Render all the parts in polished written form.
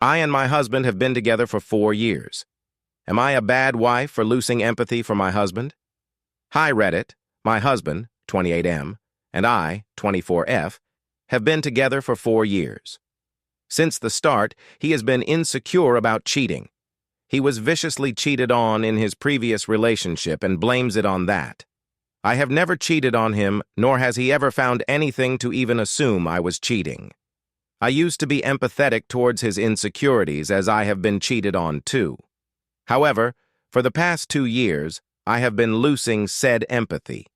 I and my husband have been together for 4 years. Am I a bad wife for losing empathy for my husband? Hi, Reddit. My husband, 28M, and I, 24F, have been together for 4 years. Since the start, he has been insecure about cheating. He was viciously cheated on in his previous relationship and blames it on that. I have never cheated on him, nor has he ever found anything to even assume I was cheating. I used to be empathetic towards his insecurities, as I have been cheated on too. However, for the past 2 years, I have been losing said empathy.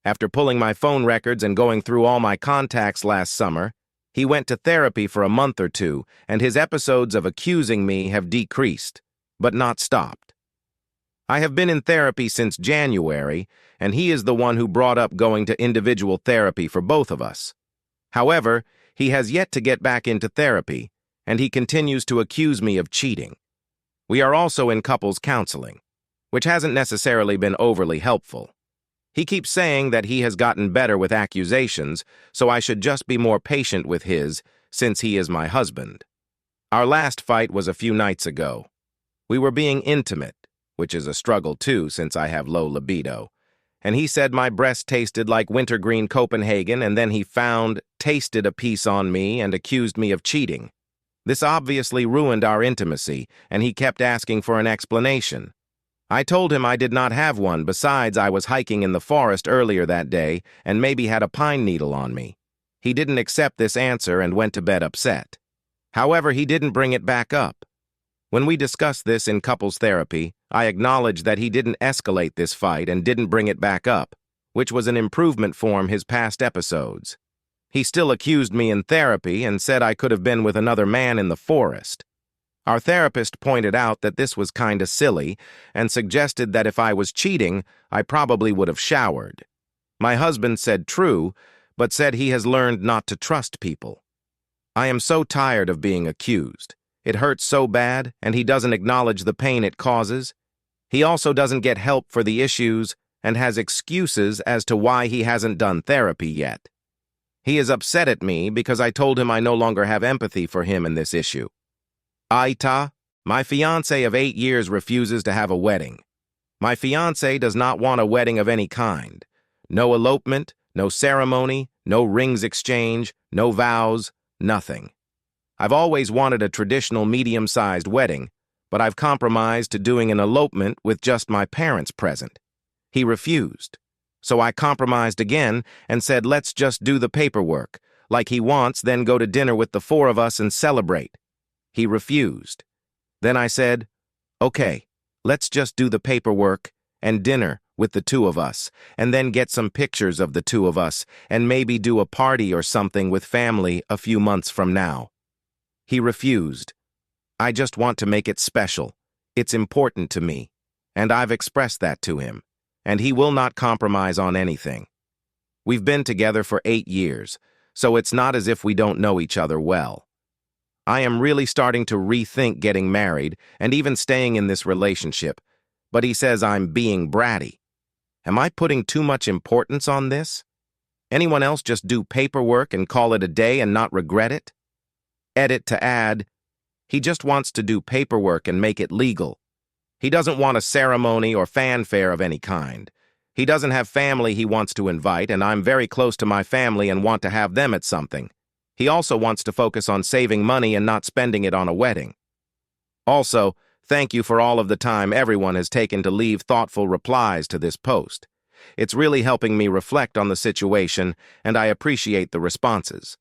After pulling my phone records and going through all my contacts last summer, he went to therapy for a month or two, and his episodes of accusing me have decreased, but not stopped. I have been in therapy since January, and he is the one who brought up going to individual therapy for both of us. However, he has yet to get back into therapy, and he continues to accuse me of cheating. We are also in couples counseling, which hasn't necessarily been overly helpful. He keeps saying that he has gotten better with accusations, so I should just be more patient with his, since he is my husband. Our last fight was a few nights ago. We were being intimate, which is a struggle too since I have low libido, and he said my breast tasted like wintergreen Copenhagen, and then he tasted a piece on me and accused me of cheating. This obviously ruined our intimacy, and he kept asking for an explanation. I told him I did not have one. Besides, I was hiking in the forest earlier that day and maybe had a pine needle on me. He didn't accept this answer and went to bed upset. However, he didn't bring it back up. When we discussed this in couples therapy, I acknowledged that he didn't escalate this fight and didn't bring it back up, which was an improvement from his past episodes. He still accused me in therapy and said I could have been with another man in the forest. Our therapist pointed out that this was kinda silly and suggested that if I was cheating, I probably would have showered. My husband said true, but said he has learned not to trust people. I am so tired of being accused. It hurts so bad, and he doesn't acknowledge the pain it causes. He also doesn't get help for the issues and has excuses as to why he hasn't done therapy yet. He is upset at me because I told him I no longer have empathy for him in this issue. Aita, my fiancé of 8 years, refuses to have a wedding. My fiancé does not want a wedding of any kind. No elopement, no ceremony, no rings exchange, no vows, nothing. I've always wanted a traditional medium-sized wedding, but I've compromised to doing an elopement with just my parents present. He refused. So I compromised again and said let's just do the paperwork, like he wants, then go to dinner with the 4 of us and celebrate. He refused. Then I said, okay, let's just do the paperwork and dinner with the 2 of us, and then get some pictures of the 2 of us, and maybe do a party or something with family a few months from now. He refused. I just want to make it special. It's important to me, and I've expressed that to him, and he will not compromise on anything. We've been together for 8 years, so it's not as if we don't know each other well. I am really starting to rethink getting married and even staying in this relationship, but he says I'm being bratty. Am I putting too much importance on this? Anyone else just do paperwork and call it a day and not regret it? Edit to add, he just wants to do paperwork and make it legal. He doesn't want a ceremony or fanfare of any kind. He doesn't have family he wants to invite, and I'm very close to my family and want to have them at something. He also wants to focus on saving money and not spending it on a wedding. Also, thank you for all of the time everyone has taken to leave thoughtful replies to this post. It's really helping me reflect on the situation, and I appreciate the responses.